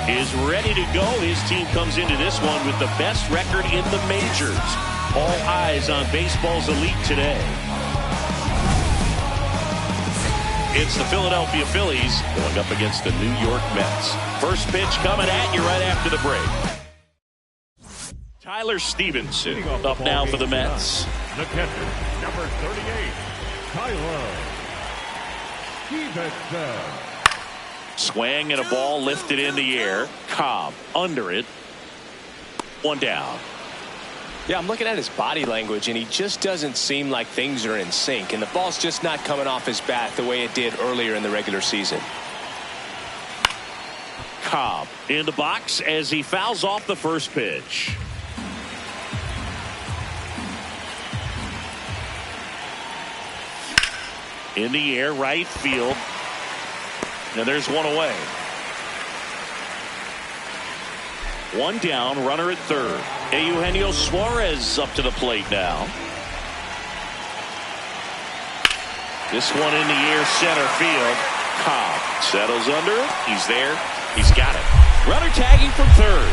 is ready to go. His team comes into this one with the best record in the majors. All eyes on baseball's elite today. It's the Philadelphia Phillies going up against the New York Mets. First pitch coming at you right after the break. Tyler Stevenson up now for the Mets. The catcher, number 38, Tyler Stevenson. Swing and a ball lifted in the air. Cobb under it. One down. Yeah, I'm looking at his body language, and he just doesn't seem like things are in sync, and the ball's just not coming off his bat the way it did earlier in the regular season. Cobb in the box as he fouls off the first pitch. In the air, right field. And there's one away. One down, runner at third. Eugenio Suarez up to the plate now. This one in the air, center field. Cobb settles under it. He's there. He's got it. Runner tagging from third.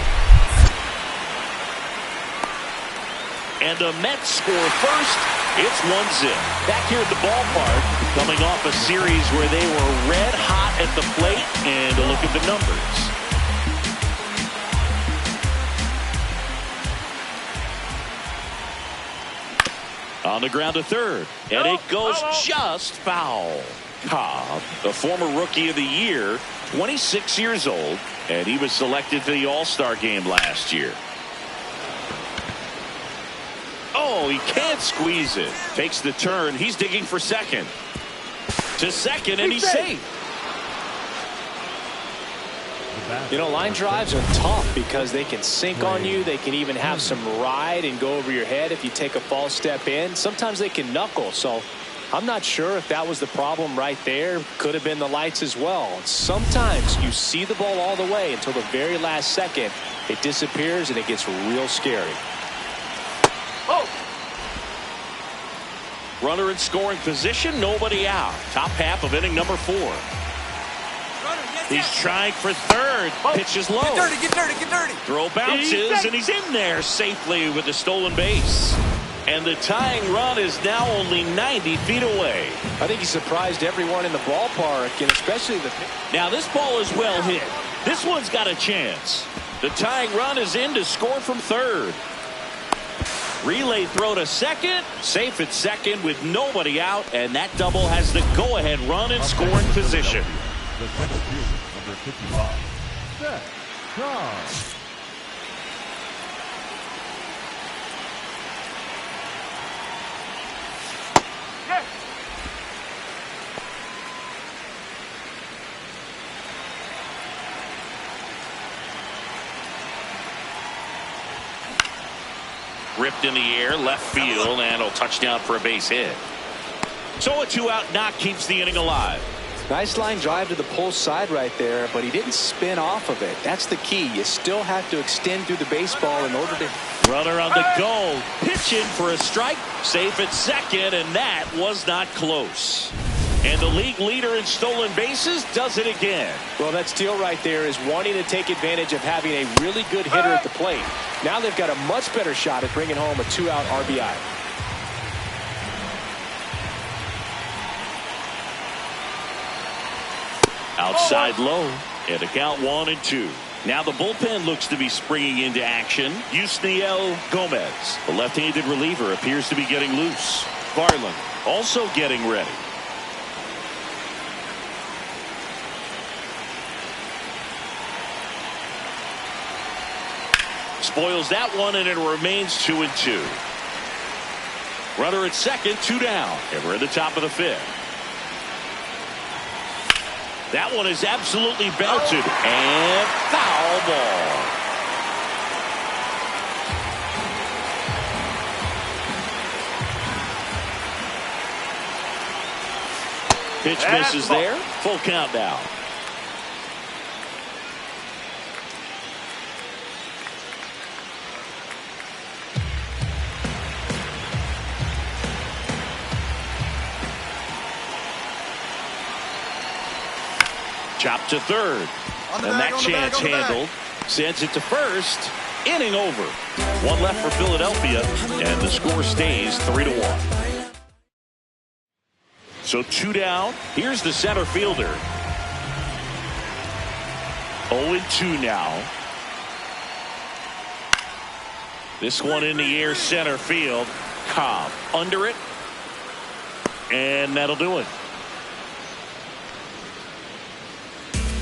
And the Mets score first. It's 1-0. Back here at the ballpark, coming off a series where they were red hot at the plate, and a look at the numbers. On the ground to third, and it goes just foul. Cobb, the former Rookie of the Year, 26 years old, and he was selected for the All-Star game last year. Oh, he can't squeeze it. Takes the turn. He's digging for second. To second, and he's safe. You know, line drives are tough because they can sink on you. They can even have some ride and go over your head if you take a false step in. Sometimes they can knuckle. So I'm not sure if that was the problem right there. Could have been the lights as well. Sometimes you see the ball all the way until the very last second. It disappears and it gets real scary. Oh! Runner in scoring position, nobody out. Top half of inning number 4. He's trying for third. Pitch is low. Get dirty, get dirty, get dirty. Throw bounces, and he's in there safely with the stolen base. And the tying run is now only 90 feet away. I think he surprised everyone in the ballpark, and especially the... Now this ball is well hit. This one's got a chance. The tying run is in to score from third. Relay throw to second. Safe at second with nobody out, and that double has the go-ahead run in scoring position. The second fielder, number 55, Szen Cobb. Ripped in the air, left field, and a touchdown for a base hit. So a 2-out knock keeps the inning alive. Nice line drive to the pull side right there, but he didn't spin off of it. That's the key. You still have to extend through the baseball in order to... Runner on the go. Pitch in for a strike. Safe at second, and that was not close. And the league leader in stolen bases does it again. Well, that steal right there is wanting to take advantage of having a really good hitter at the plate. Now they've got a much better shot at bringing home a 2-out RBI. Outside low, and a count 1-2. Now the bullpen looks to be springing into action. Yusniel Gomez, the left-handed reliever, appears to be getting loose. Garland also getting ready. Spoils that one, and it remains 2-2. Runner at second, 2 down, and we're at the top of the 5th. That one is absolutely belted, and foul ball. Pitch misses there. Full count now. Chop to third. And that chance handled. Sends it to first. Inning over. One left for Philadelphia, and the score stays 3-1. So 2 down. Here's the center fielder. 0-2 now. This one in the air, center field. Cobb under it. And that'll do it.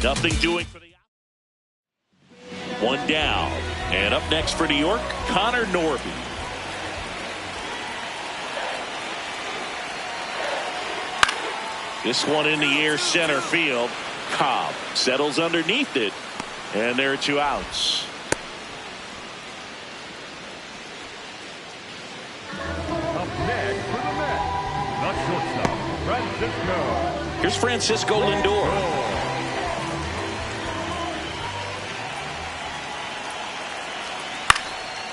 Nothing doing for the out. 1 down. And up next for New York, Connor Norby. This one in the air, center field. Cobb settles underneath it. And there are 2 outs. Up next for the Mets, the shortstop, Francisco. Here's Francisco Lindor.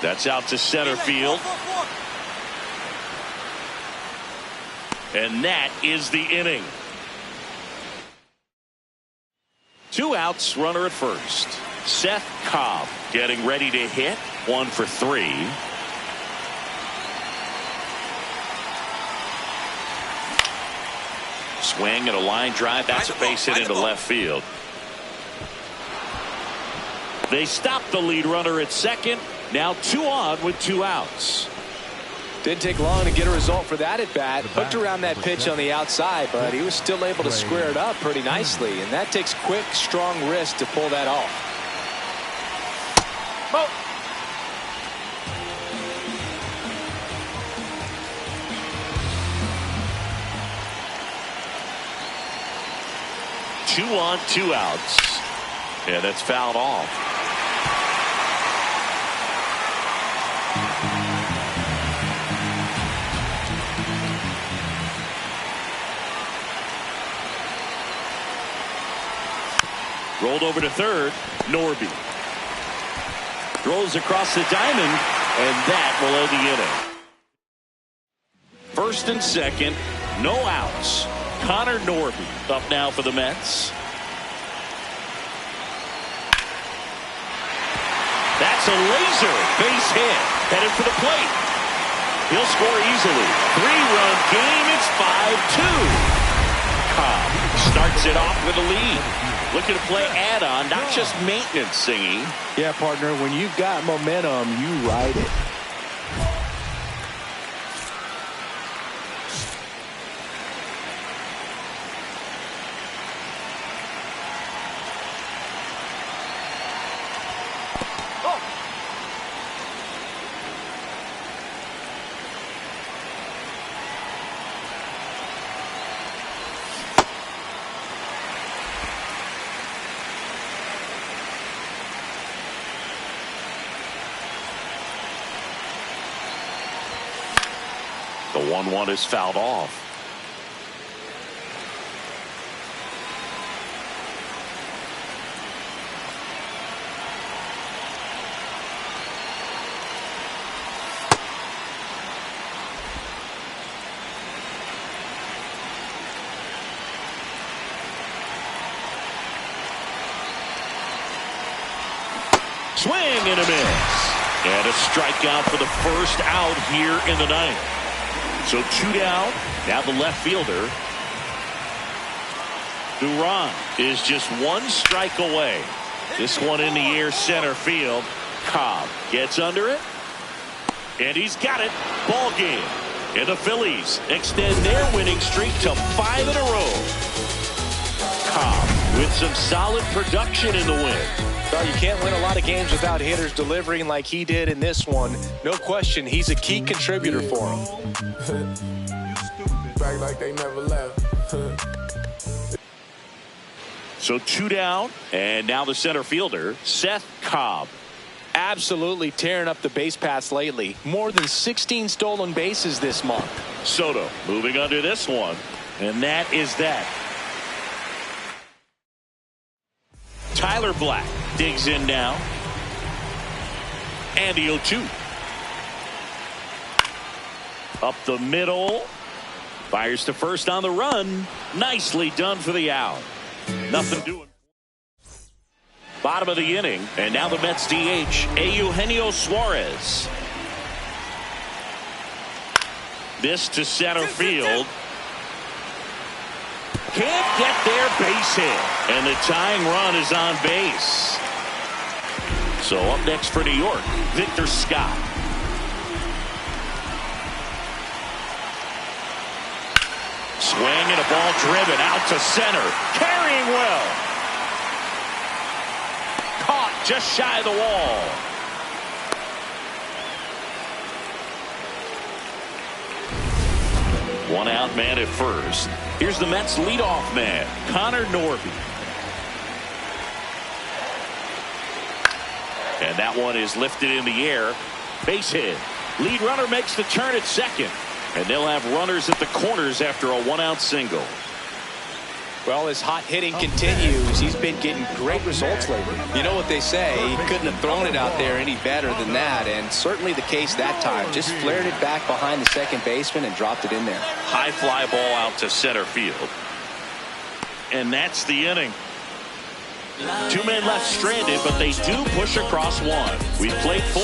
That's out to center field. And that is the inning. 2 outs, runner at first. Szen Cobb getting ready to hit. 1 for 3. Swing and a line drive. That's a base hit into left field. They stop the lead runner at second. Now 2 on with 2 outs. Didn't take long to get a result for that at bat. Hooked around that pitch on the outside, but he was still able to square it up pretty nicely. And that takes quick, strong wrist to pull that off. Oh. Two on, 2 outs. And it's fouled off. Rolled over to third. Norby throws across the diamond, and that will end the inning. First and second, no outs. Connor Norby up now for the Mets. That's a laser base hit, headed for the plate. He'll score easily. 3-run game. It's 5-2. Cobb starts it off with a lead. Looking to play add-on, not just maintenance, singing. Yeah, partner, when you've got momentum, you ride it. The 1-1 is fouled off. Swing and a miss. And a strikeout for the first out here in the ninth. So 2 down. Now the left fielder. Duran is just 1 strike away. This one in the air, center field. Cobb gets under it. And he's got it. Ball game. And the Phillies extend their winning streak to 5 in a row. Cobb with some solid production in the win. Well, you can't win a lot of games without hitters delivering like he did in this one. No question, he's a key contributor for him. Back like they never left. So 2 down, and now the center fielder, Szen Cobb. Absolutely tearing up the base paths lately. More than 16 stolen bases this month. Soto moving under this one, and that is that. Tyler Black digs in now. And the 0-2. Up the middle. Fires to first on the run. Nicely done for the out. Nothing doing. Bottom of the inning, and now the Mets DH, Eugenio Suarez. This to center field. Can't get there, base hit. And the tying run is on base. So up next for New York, Victor Scott. Swing and a ball driven out to center. Carrying well. Caught just shy of the wall. One out man at first. Here's the Mets leadoff man, Connor Norby. And that one is lifted in the air. Base hit. Lead runner makes the turn at second. And they'll have runners at the corners after a one-out single. Well, his hot hitting continues. He's been getting great results lately. You know what they say, he couldn't have thrown it out there any better than that, and certainly the case that time. Just flared it back behind the second baseman and dropped it in there. High fly ball out to center field. And that's the inning. Two men left stranded, but they do push across one. We've played four.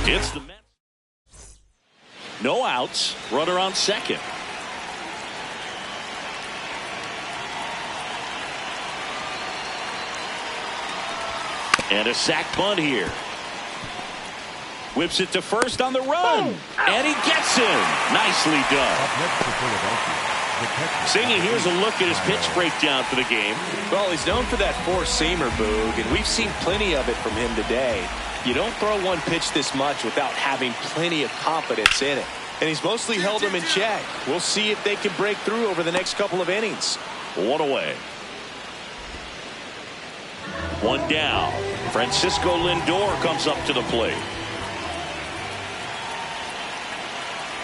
It's the Mets. No outs. Runner on second. And a sac bunt here. Whips it to first on the run. And he gets him. Nicely done. Singing, here's a look at his pitch breakdown for the game. Well, he's known for that four-seamer, Boog, and we've seen plenty of it from him today. You don't throw one pitch this much without having plenty of confidence in it. And he's mostly held them in check. We'll see if they can break through over the next couple of innings. One away. One down. Francisco Lindor comes up to the plate.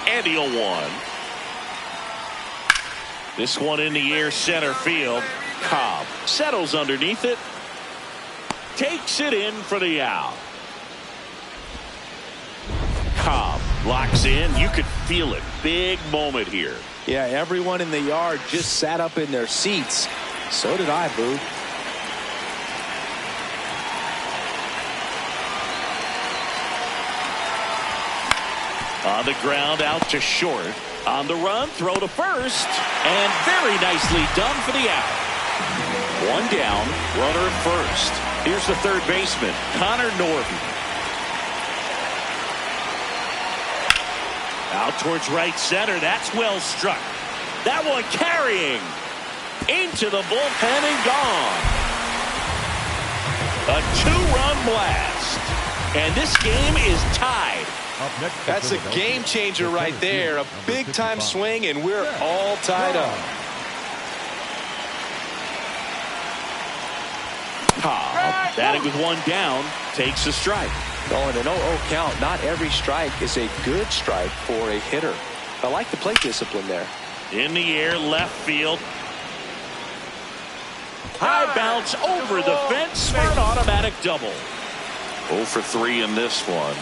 And he'll one. This one in the air, center field. Cobb settles underneath it. Takes it in for the out. Cobb locks in. You could feel it. Big moment here. Yeah, everyone in the yard just sat up in their seats. So did I, Boog. On the ground, out to short. On the run, throw to first. And very nicely done for the out. One down, runner at first. Here's the third baseman, Connor Norby. Out towards right center. That's well struck. That one carrying into the bullpen and gone. A two-run blast. And this game is tied. That's a game changer right there. A big-time swing, and we're all tied up. Cobb, batting with one down, takes a strike. Oh, and an 0-0 count. Not every strike is a good strike for a hitter. I like the plate discipline there. In the air, left field. High bounce over the fence for an automatic double. 0 for 3 in this one.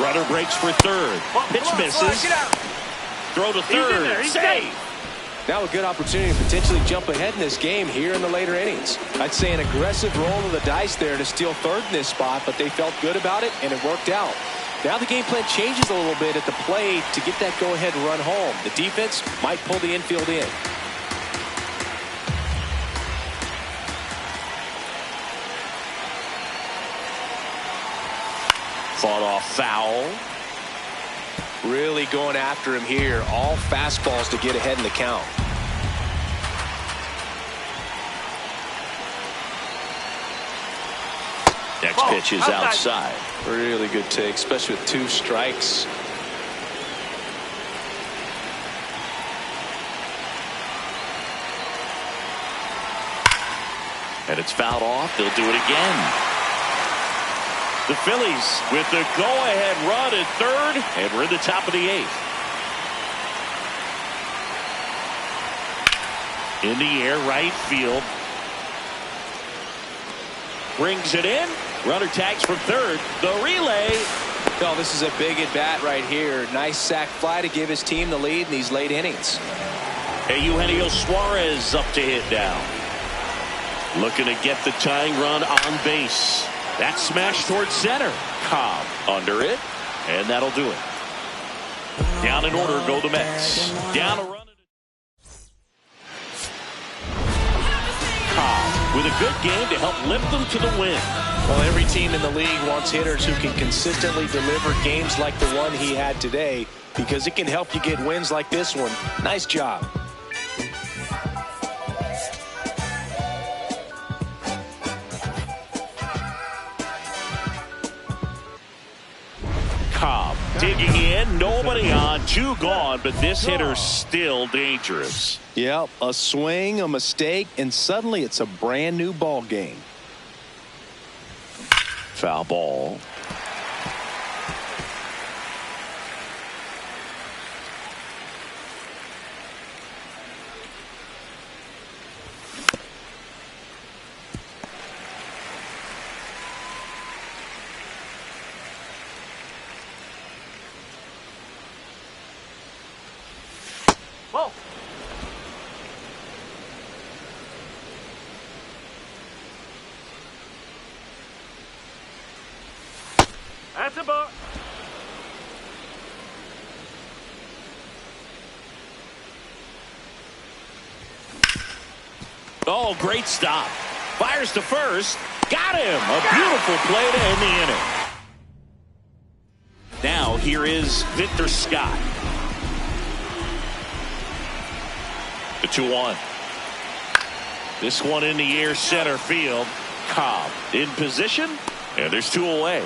Runner breaks for third. Pitch misses. Throw to third. Save. Now a good opportunity to potentially jump ahead in this game here in the later innings. I'd say an aggressive roll of the dice there to steal third in this spot, but they felt good about it, and it worked out. Now the game plan changes a little bit at the plate to get that go-ahead run home. The defense might pull the infield in. Fought off foul. Really going after him here. All fastballs to get ahead in the count. Next pitch is outside. Really good take, especially with 2 strikes. And it's fouled off. They'll do it again. The Phillies with the go-ahead run at third, and we're in the top of the 8th. In the air, right field. Brings it in. Runner tags from third. The relay. Oh, this is a big at-bat right here. Nice sac fly to give his team the lead in these late innings. Eugenio Suarez up to hit now. Looking to get the tying run on base. That smash towards center. Cobb under it, and that'll do it. Down in order go the Mets. Down a run. Cobb with a good game to help lift them to the win. Well, every team in the league wants hitters who can consistently deliver games like the one he had today, because it can help you get wins like this one. Nice job. Cobb digging in, nobody on, 2 gone, but this hitter's still dangerous. Yep, a swing, a mistake, and suddenly it's a brand new ball game. Foul ball. Whoa. That's a ball. Oh, great stop. Fires to first. Got him. A beautiful play to end the inning. Now here is Victor Scott. The 2-1. This one in the air, center field. Cobb in position, and there's 2 away.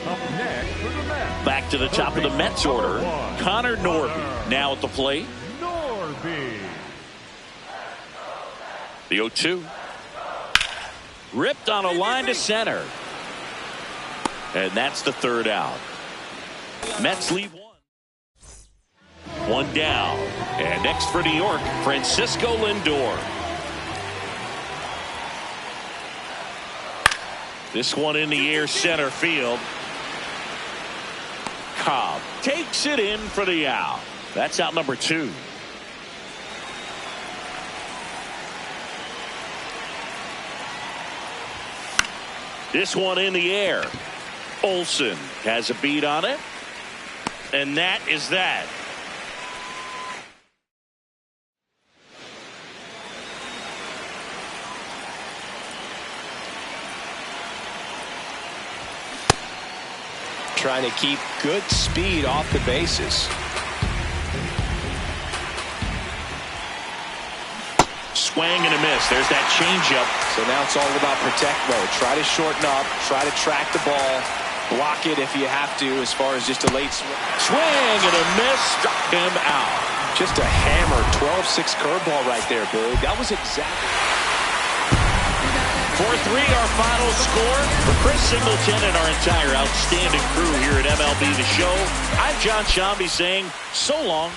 Up next for the Mets. Back to the top of the Mets order. Connor Norby now at the plate. Norby. The 0-2. Ripped on a line to center. And that's the 3rd out. Mets lead 1. 1 down. And next for New York, Francisco Lindor. This one in the air, center field. Cobb takes it in for the out. That's out number 2. This one in the air. Olsen has a beat on it. And that is that. Trying to keep good speed off the bases. Swing and a miss. There's that changeup. So now it's all about protect mode. Try to shorten up, try to track the ball, block it if you have to, as far as just a late swing. Swing and a miss, struck him out. Just a hammer 12-6 curveball right there, Big. That was exactly 4-3 our final score. For Chris Singleton and our entire outstanding crew here at MLB The Show, I'm John Shambi saying so long.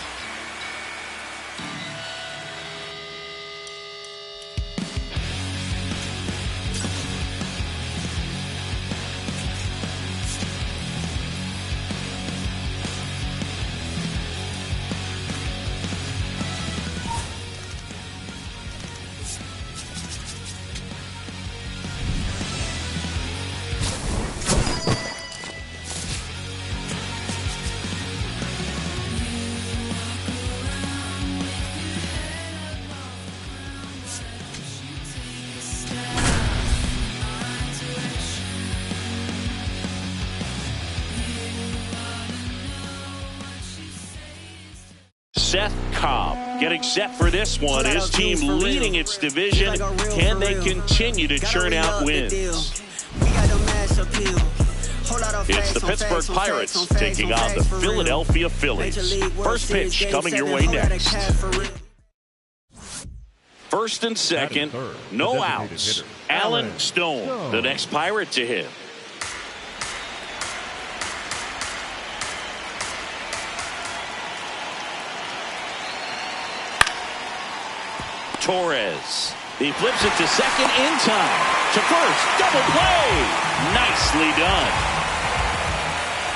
Szen Cobb getting set for this one. His team leading its division. Can they continue to churn out wins? It's the Pittsburgh Pirates taking on the Philadelphia Phillies. First pitch coming your way next. First and second, no outs. Alan Stone, the next Pirate to hit. Torres. He flips it to second in time. To first. Double play. Nicely done.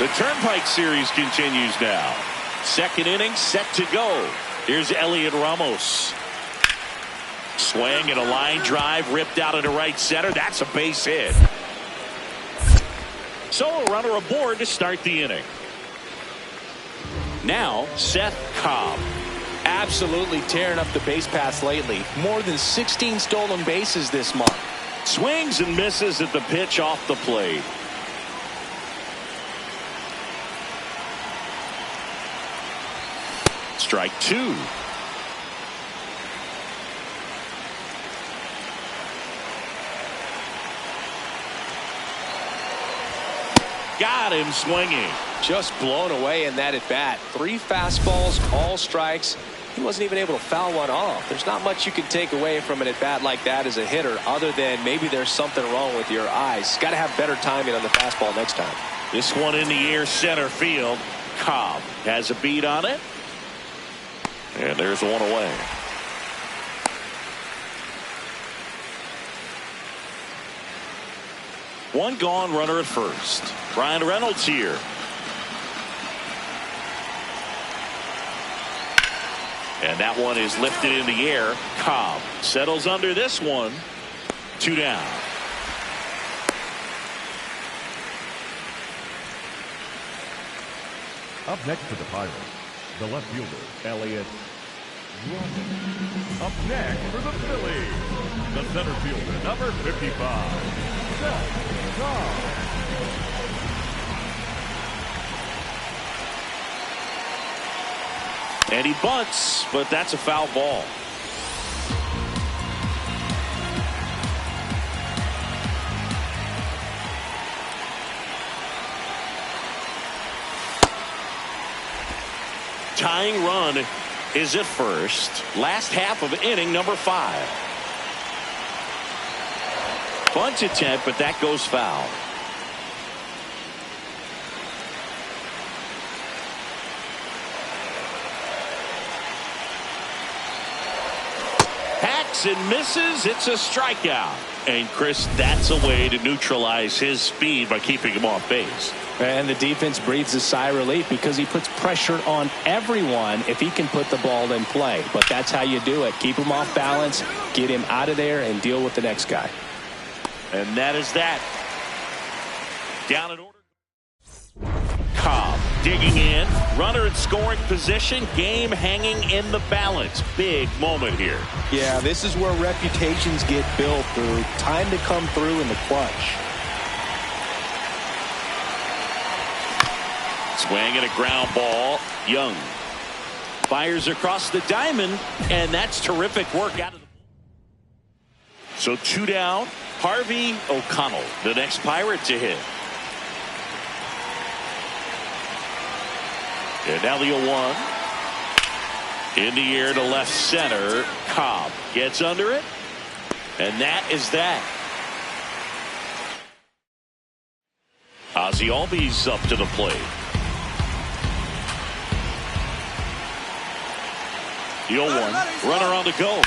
The Turnpike series continues now. Second inning set to go. Here's Elliot Ramos. Swing and a line drive ripped out into right center. That's a base hit. So a runner aboard to start the inning. Now Szen Cobb. Absolutely tearing up the base paths lately. More than 16 stolen bases this month. Swings and misses at the pitch off the plate. Strike two. Got him swinging. Just blown away in that at bat. 3 fastballs, all strikes. He wasn't even able to foul one off. There's not much you can take away from an at bat like that as a hitter, other than maybe there's something wrong with your eyes. Got to have better timing on the fastball next time. This one in the air, center field. Cobb has a beat on it. And there's one away. One gone, runner at first. Brian Reynolds here. And that one is lifted in the air. Cobb settles under this one. 2 down. Up next for the Pirates, the left fielder, Elliot Ramos. Up next for the Phillies, the center fielder, number 55, Szen Cobb. And he bunts, but that's a foul ball. Tying run is at first. Last half of inning number 5. Bunt attempt, but that goes foul. Hacks and misses. It's a strikeout. And Chris, that's a way to neutralize his speed by keeping him off base. And the defense breathes a sigh of relief because he puts pressure on everyone if he can put the ball in play. But that's how you do it. Keep him off balance, get him out of there, and deal with the next guy. And that is that. Down in order. Cobb digging in. Runner in scoring position. Game hanging in the balance. Big moment here. Yeah, this is where reputations get built through. Time to come through in the clutch. Swing and a ground ball. Young fires across the diamond, and that's terrific work out of the. So 2 down. Harvey O'Connell, the next Pirate to hit. And now the 0-1. In the air to left center. Cobb gets under it. And that is that. Ozzie Albies up to the plate. The 0-1. Runner on the go.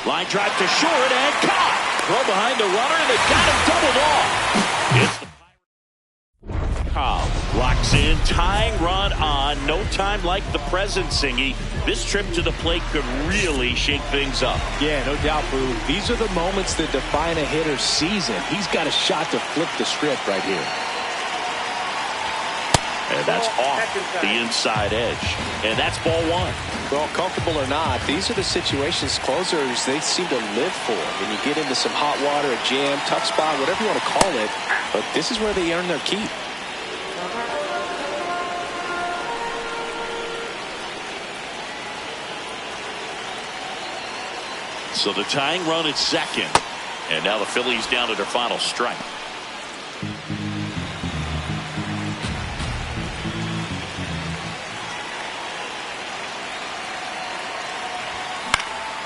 Line drive to short and caught. Throw behind the runner, and they got him doubled off. It's the Cobb locks in, tying run on. No time like the present, Singy. This trip to the plate could really shake things up. Yeah, no doubt, Boo. These are the moments that define a hitter's season. He's got a shot to flip the script right here. And that's off the inside edge. And that's ball 1. Well, comfortable or not, these are the situations closers they seem to live for. When you get into some hot water, a jam, tough spot, whatever you want to call it. But this is where they earn their keep. So the tying run at second. And now the Phillies down to their final strike.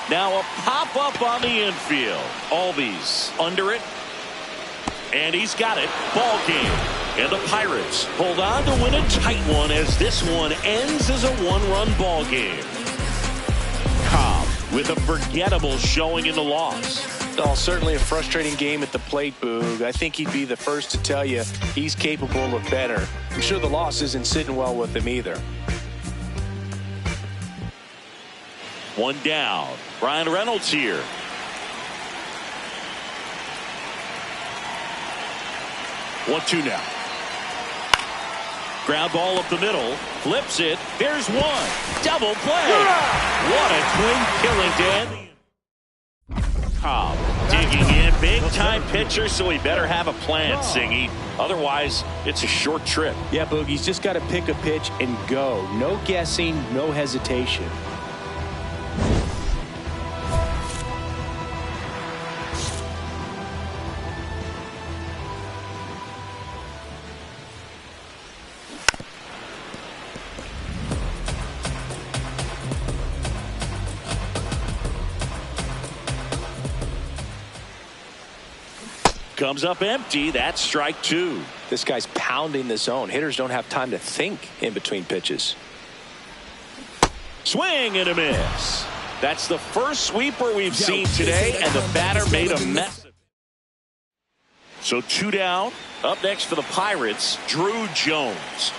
Now a pop-up on the infield. Albies under it. And he's got it. Ball game. And the Pirates hold on to win a tight one as this one ends as a 1-run ball game. Cobb with a forgettable showing in the loss. Oh, certainly a frustrating game at the plate, Boog. I think he'd be the first to tell you he's capable of better. I'm sure the loss isn't sitting well with him either. One down. Brian Reynolds here. 1-2 now. Ground ball up the middle. Flips it. There's one. Double play. What a clean killing to end. Cobb digging in. Big time pitcher, so he better have a plan, Singy. Otherwise, it's a short trip. Yeah, Boog, he's just got to pick a pitch and go. No guessing, no hesitation. Comes up empty. That's strike two. This guy's pounding the zone. Hitters don't have time to think in between pitches. Swing and a miss. That's the first sweeper we've seen today, and the batter made a mess of it. So 2 down. Up next for the Pirates, Drew Jones.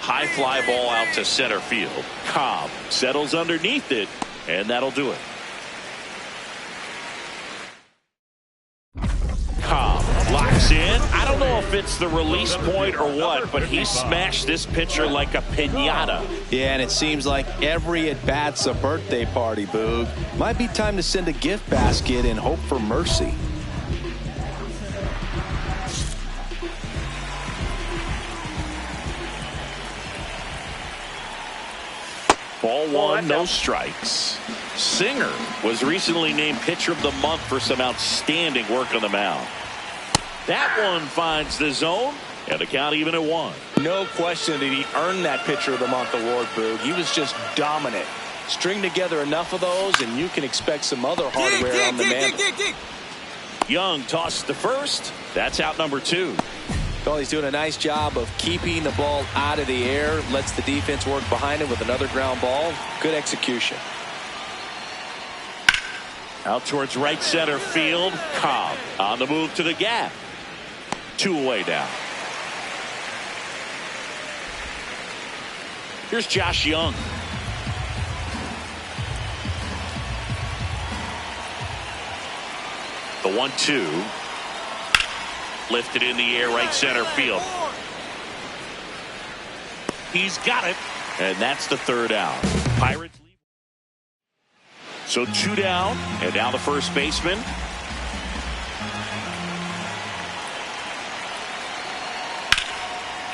High fly ball out to center field. Cobb settles underneath it, and that'll do it. Cobb locks in. I don't know if it's the release point or what, but he smashed this pitcher like a piñata. Yeah, and it seems like every at-bat's a birthday party, Boog. Might be time to send a gift basket and hope for mercy. Ball one, no strikes. Singer was recently named Pitcher of the Month for some outstanding work on the mound. That one finds the zone, and the count even at 1. No question that he earned that Pitcher of the Month award, Boog. He was just dominant. String together enough of those, and you can expect some other hardware on the man. Young tossed to first. That's out number 2. Well, he's doing a nice job of keeping the ball out of the air. Lets the defense work behind him with another ground ball. Good execution. Out towards right center field. Cobb on the move to the gap. 2 away now. Here's Josh Young. The 1-2. Lifted in the air, right center field. He's got it. And that's the 3rd out. Pirates lead. So 2 down. And now the first baseman.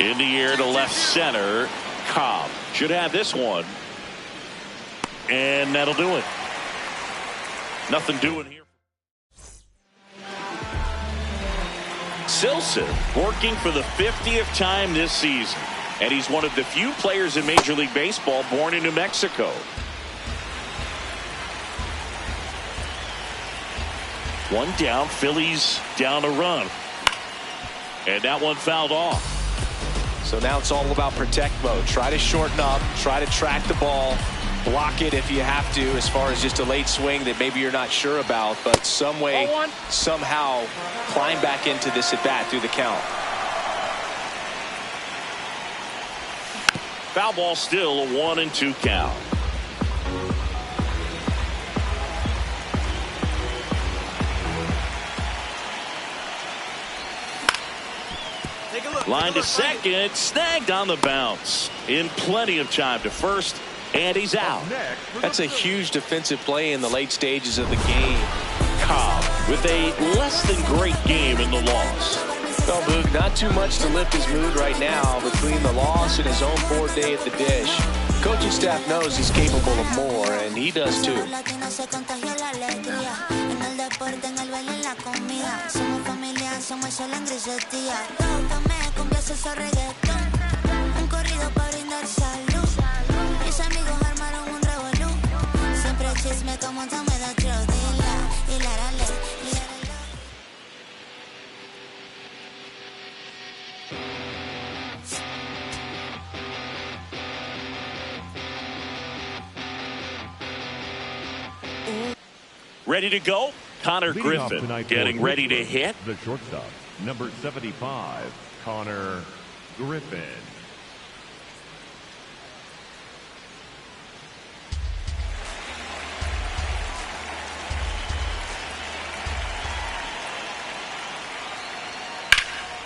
In the air to left center. Cobb should have this one. And that'll do it. Nothing doing here. Silson working for the 50th time this season, and he's one of the few players in Major League Baseball born in New Mexico. One down, Phillies down a run, and that one fouled off. So now it's all about protect mode. Try to shorten up, try to track the ball, block it if you have to, as far as just a late swing that maybe you're not sure about, but some way, somehow climb back into this at bat through the count. Foul ball, still a 1-2 count. Line to second, snagged on the bounce. In plenty of time to first, and he's out. That's a huge defensive play in the late stages of the game. Cobb with a less than great game in the loss. Well, Boog, not too much to lift his mood right now between the loss and his own poor day at the dish. Coaching staff knows he's capable of more, and he does too. Ready to go. Connor Leading off Griffin tonight getting for ready to Pittsburgh, hit. The shortstop, number 75, Connor Griffin.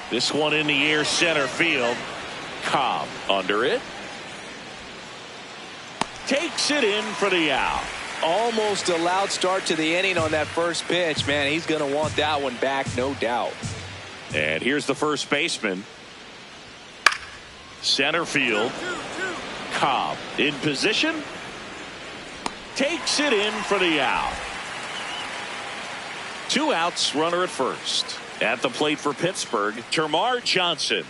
This one in the air, center field. Cobb under it. Takes it in for the out. Almost a loud start to the inning on that first pitch. Man, he's going to want that one back, no doubt. And here's the first baseman. Center field. Cobb in position. Takes it in for the out. 2 outs, runner at first. At the plate for Pittsburgh, Termarr Johnson.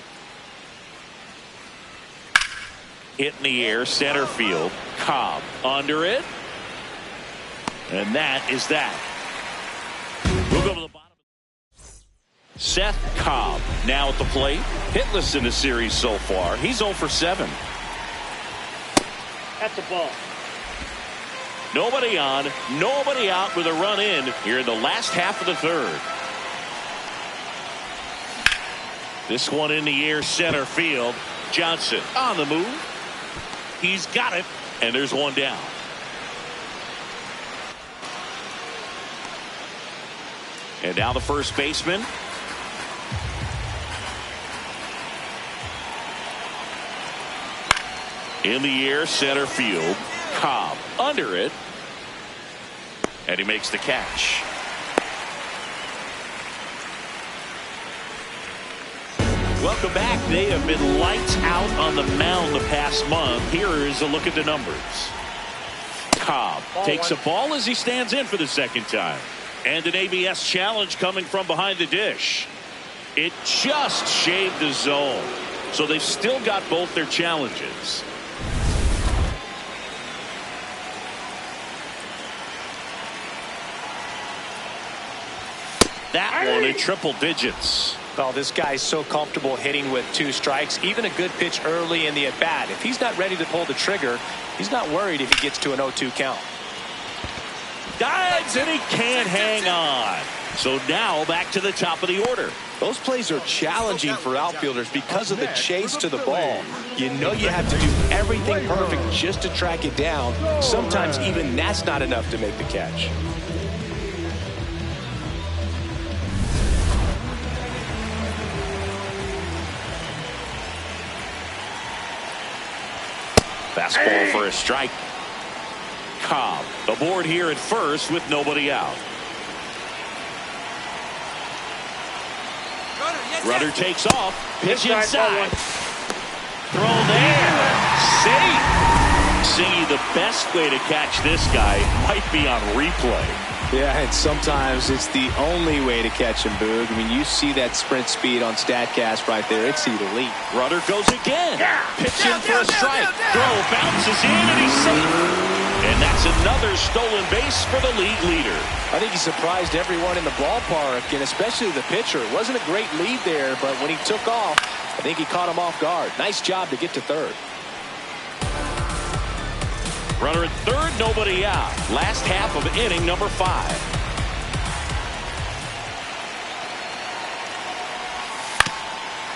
Hit in the air, center field. Cobb under it. And that is that. We'll go to the bottom. Szen Cobb now at the plate. Hitless in the series so far. He's 0 for 7. That's a ball. Nobody on, nobody out with a run in here in the last half of the third. This one in the air, center field. Johnson on the move. He's got it, and there's one down. And now the first baseman. In the air, center field. Cobb under it. And he makes the catch. Welcome back. They have been lights out on the mound the past month. Here is a look at the numbers. Cobb takes a ball as he stands in for the second time. And an ABS challenge coming from behind the dish. It just shaved the zone. So they've still got both their challenges. That one in triple digits. Well, this guy's so comfortable hitting with 2 strikes. Even a good pitch early in the at-bat. If he's not ready to pull the trigger, he's not worried if he gets to an 0-2 count. Dives, and he can't hang on. So now back to the top of the order. Those plays are challenging for outfielders because of the chase to the ball. You know you have to do everything perfect just to track it down. Sometimes even that's not enough to make the catch. Fastball for a strike. Cobb aboard here at first with nobody out. Runner takes off. Pitch inside. Throw there. Safe. The best way to catch this guy might be on replay. Yeah, and sometimes it's the only way to catch him, Boog. I mean, you see that sprint speed on StatCast right there. It's elite. Runner goes again. Pitch in for a strike. Throw bounces in, and he's safe. And that's another stolen base for the league leader. I think he surprised everyone in the ballpark, and especially the pitcher. It wasn't a great lead there, but when he took off, I think he caught him off guard. Nice job to get to third. Runner at third, nobody out. Last half of inning number 5.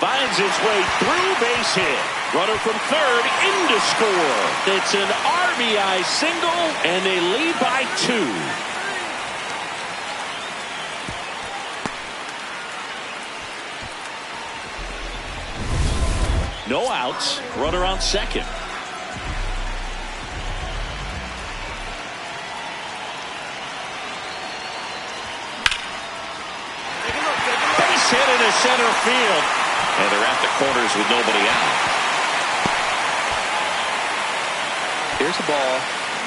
Finds his way through, base hit. Runner from third in to score. It's an RBI single, and they lead by 2. No outs. Runner on second. Base hit into center field. And they're at the corners with nobody out. Here's the ball.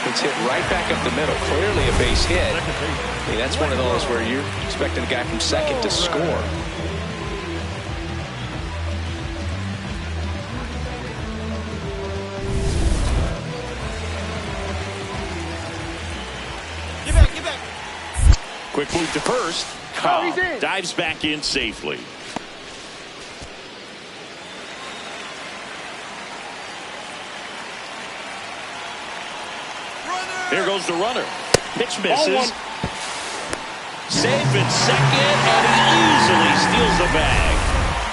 It's hit right back up the middle. Clearly a base hit. I mean, that's one of those where you're expecting a guy from second to score. Get back. Quick move to first. Cobb dives back in safely. Here goes the runner. Pitch misses. Safe at second, and he easily steals the bag.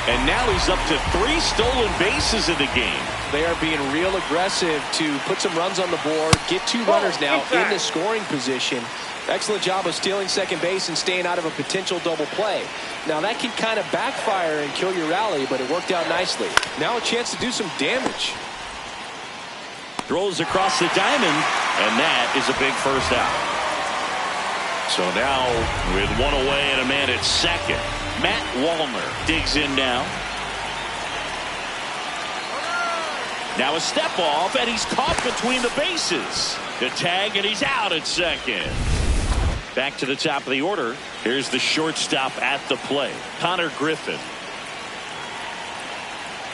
And now he's up to 3 stolen bases in the game. They are being real aggressive to put some runs on the board, get 2 runners now in the scoring position. Excellent job of stealing second base and staying out of a potential double play. Now that can kind of backfire and kill your rally, but it worked out nicely. Now a chance to do some damage. Throws across the diamond, and that is a big first out. So now with 1 away and a man at second, Matt Wallner digs in now. Now a step off, and he's caught between the bases. The tag, and he's out at second. Back to the top of the order. Here's the shortstop at the plate, Connor Griffin.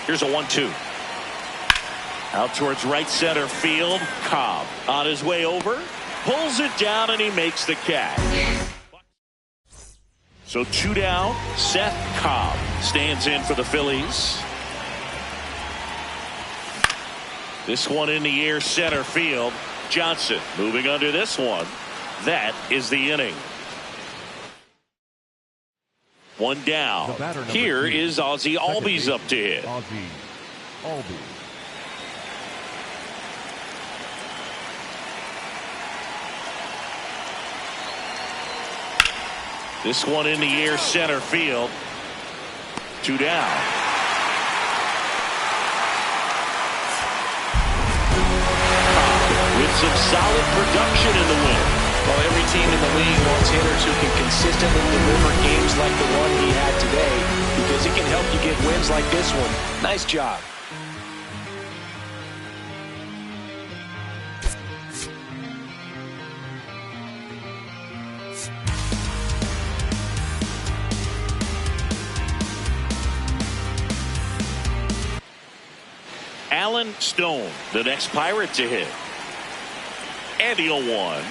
Here's a 1-2. Out towards right center field. Cobb on his way over. Pulls it down, and he makes the catch. So 2 down. Szen Cobb stands in for the Phillies. This one in the air, center field. Johnson moving under this one. That is the inning. 1 down. Here is Ozzie Albies up to hit. Ozzie Albies. This one in the air, center field. 2 down. With some solid production in the win. Well, every team in the league wants hitters who can consistently deliver games like the one he had today, because it can help you get wins like this one. Nice job. Alan Stone, the next Pirate to hit. And he'll 1.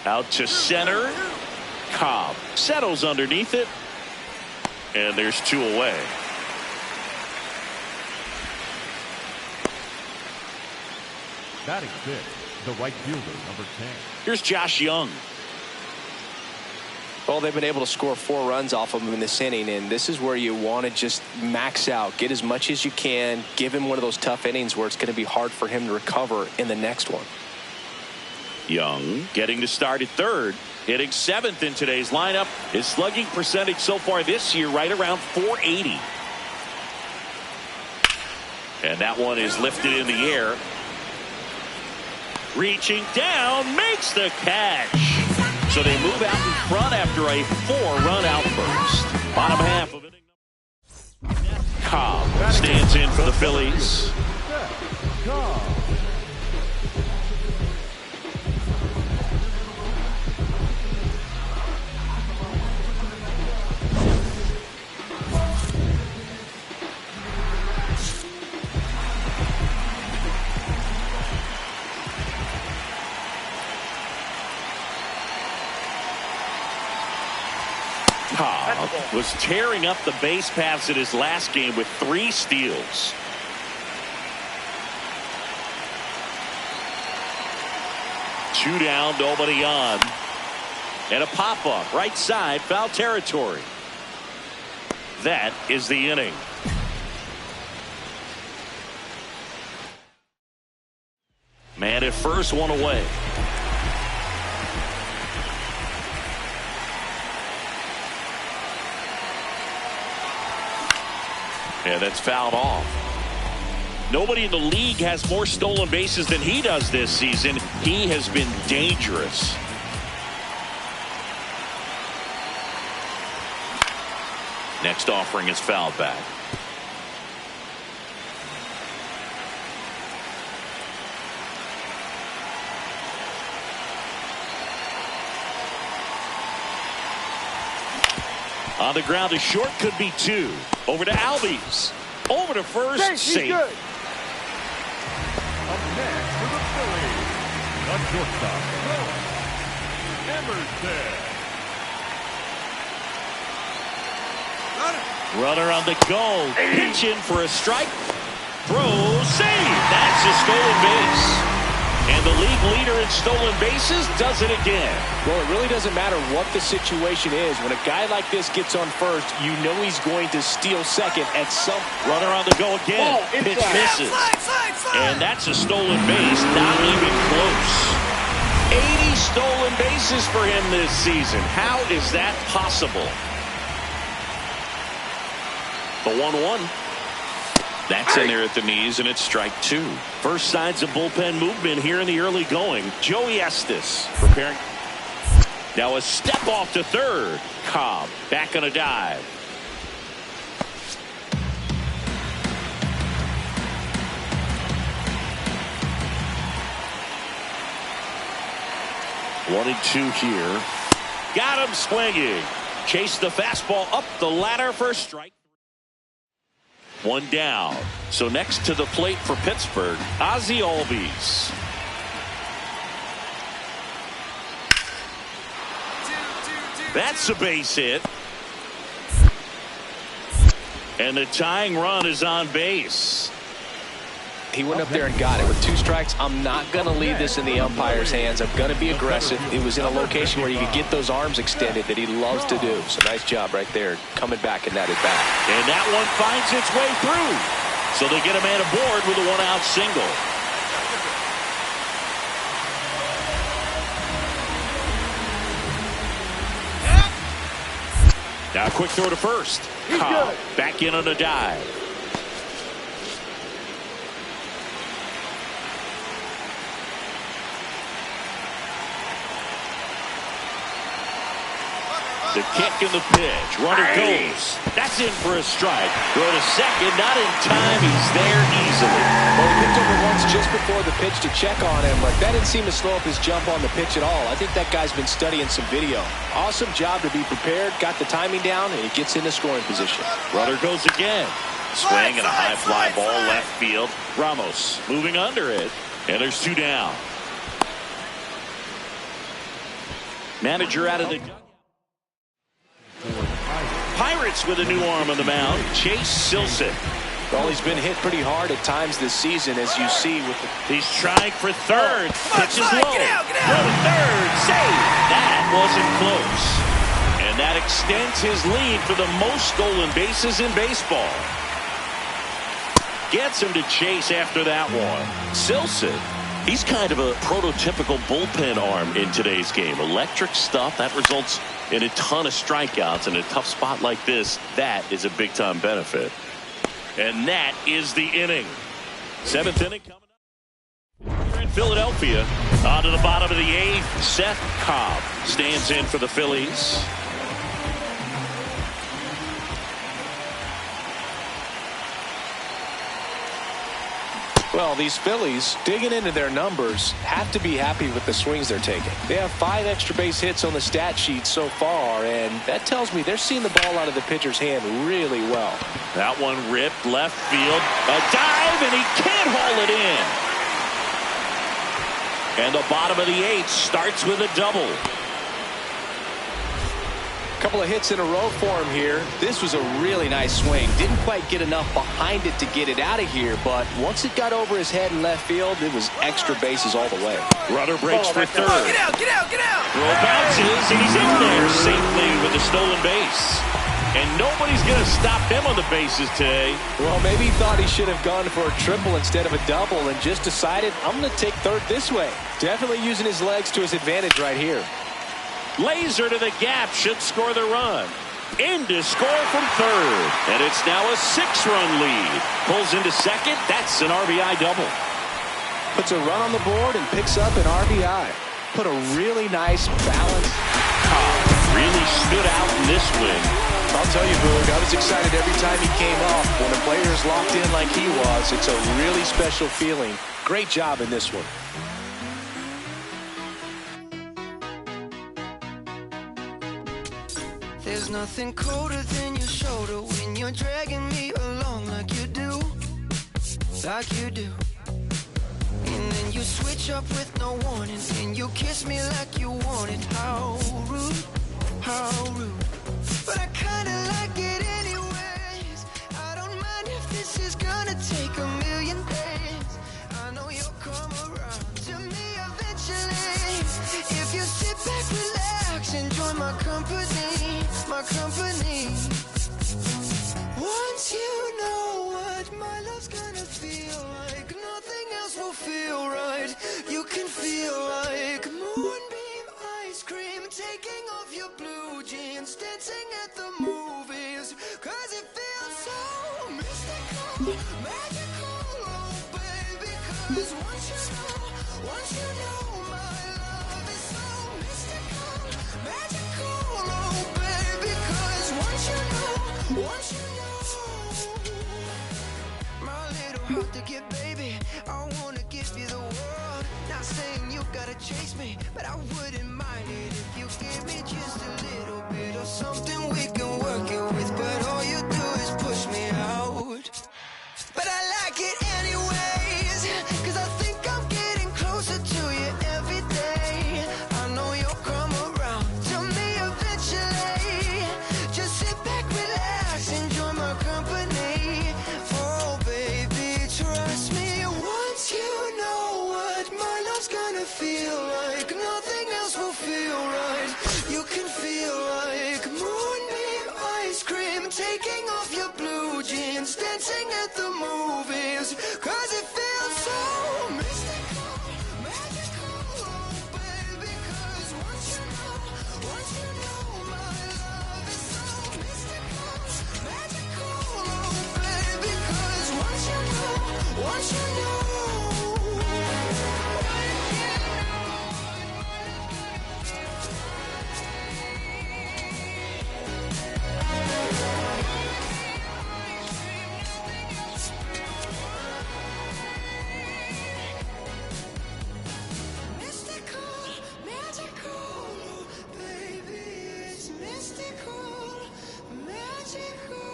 Out to center. Cobb settles underneath it. And there's 2 away. Batting 5th, the right fielder, number 10. Here's Josh Young. Well, they've been able to score 4 runs off of him in this inning, and this is where you want to just max out, get as much as you can, give him one of those tough innings where it's going to be hard for him to recover in the next one. Young getting to start at third, hitting 7th in today's lineup. His slugging percentage so far this year right around .480. And that one is lifted in the air. Reaching down, makes the catch. So they move out in front after a 4-run outburst. Bottom half of inning. Cobb stands in for the Phillies. Cobb. Cobb was tearing up the base paths in his last game with 3 steals. Two down, nobody on. And a pop-up, right side, foul territory. That is the inning. Man at first, 1 away. Yeah, that's fouled off. Nobody in the league has more stolen bases than he does this season. He has been dangerous. Next offering is fouled back. On the ground is short, could be 2. Over to Albies. Over to first. Safe. Good. Up next for the Phillies, the shortstop, Emerson. Runner on the go. Pitch in for a strike. Throw. Save. That's a stolen base. And the league leader in stolen bases does it again. Well, it really doesn't matter what the situation is. When a guy like this gets on first, you know he's going to steal second at some... Runner on the go again. Pitch misses. And that's a stolen base, not even close. 80 stolen bases for him this season. How is that possible? The 1-1. That's in there at the knees, and it's strike two. First signs of bullpen movement here in the early going. Joey Estes preparing. Now a step off to third. Cobb back on a dive. One and two here. Got him swinging. Chased the fastball up the ladder for a strike. One down. So next to the plate for Pittsburgh, Ozzie Albies. That's a base hit. And the tying run is on base. He went up there and got it with 2 strikes. I'm not going to leave this in the umpire's hands. I'm going to be aggressive. It was in a location where you could get those arms extended that he loves to do. So nice job right there, coming back in that at bat. And that one finds its way through. So they get a man aboard with a 1-out single. Now a quick throw to first. Cobb back in on a dive. The kick and the pitch. Runner goes. That's in for a strike. Throw to second. Not in time. He's there easily. Well, he picked over once just before the pitch to check on him, but that didn't seem to slow up his jump on the pitch at all. I think that guy's been studying some video. Awesome job to be prepared. Got the timing down, and he gets into scoring position. Runner goes again. Swing and a high fly ball left field. Ramos moving under it. And there's 2 down. Manager out of the... Pirates with a new arm on the mound, Chase Silseth. Well, he's been hit pretty hard at times this season, as you see. He's trying for third. Pitch is low. Throw to third. Save. That wasn't close. And that extends his lead for the most stolen bases in baseball. Gets him to chase after that one. Silseth, he's kind of a prototypical bullpen arm in today's game. Electric stuff that results in a ton of strikeouts. In a tough spot like this, that is a big-time benefit. And that is the inning. 7th inning coming up. Here in Philadelphia, on to the bottom of the 8th, Szen Cobb stands in for the Phillies. Well, these Phillies, digging into their numbers, have to be happy with the swings they're taking. They have 5 extra base hits on the stat sheet so far, and that tells me they're seeing the ball out of the pitcher's hand really well. That one ripped left field. A dive, and he can't haul it in. And the bottom of the 8th starts with a double. Couple of hits in a row for him here. This was a really nice swing. Didn't quite get enough behind it to get it out of here, but once it got over his head in left field, it was extra bases all the way. Runner breaks for third. Get out, get out, get out! Throw bounces, and he's in there safely with a stolen base. And nobody's going to stop him on the bases today. Well, maybe he thought he should have gone for a triple instead of a double and just decided, I'm going to take third this way. Definitely using his legs to his advantage right here. Laser to the gap, should score the run. In to score from third. And it's now a 6-run lead. Pulls into second. That's an RBI double. Puts a run on the board and picks up an RBI. Put a really nice balance. Cobb really stood out in this win. I'll tell you, Boog, I was excited every time he came off. When a player is locked in like he was, it's a really special feeling. Great job in this one. There's nothing colder than your shoulder when you're dragging me along like you do. Like you do. And then you switch up with no warning, and you kiss me like you want it. How rude, how rude. But I kinda like it anyways. I don't mind if this is gonna take a million days. I know you'll come around to me. company. Once you know what my love's gonna feel like, nothing else will feel right. You can feel like moonbeam ice cream, taking off your blue jeans, dancing at the movies, 'cause it feels so mystical, magical, oh baby, 'cause once you know my love is so mystical, magical, oh baby, 'cause once you know my little heart to get, baby, I wanna give you the world. Not saying you gotta chase me, but I wouldn't mind it if you give me just a little bit of something we can work it with. But all you do is push me out. But I like it anyways, 'cause I think I'm getting closer to you every day. I know you'll come around to me eventually. Just sit back, relax, enjoy my company. Oh baby, trust me, once you know what my love's gonna feel like, nothing else will feel right. You can feel like moonbeam ice cream, taking off your blue jeans, dancing at the movies, 'cause it feels so mystical, magical, oh baby, 'cause once you know my love is so mystical, magical, oh baby, 'cause once you know mystical, magical, baby, it's mystical, magical.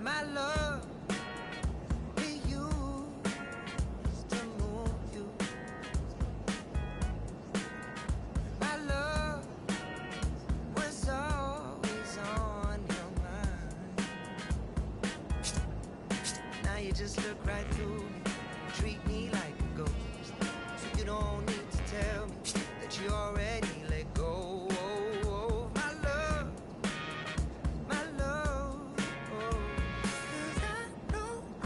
My love we used to move you. My love was always on your mind. Now you just look right through me, treat me like a ghost. So you don't need to tell me that you already let go. My love, my love, oh. 'Cause I know I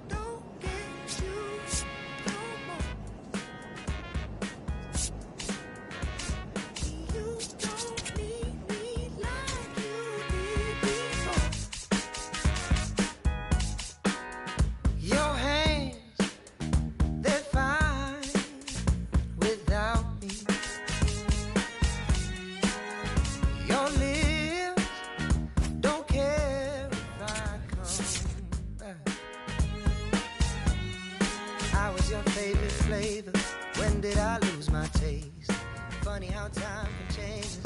don't get you no more. You don't need me like you did before. Your hands, they're fine without me. Your lips don't care if I come back. I was your favorite flavor. When did I lose my taste? Funny how time can change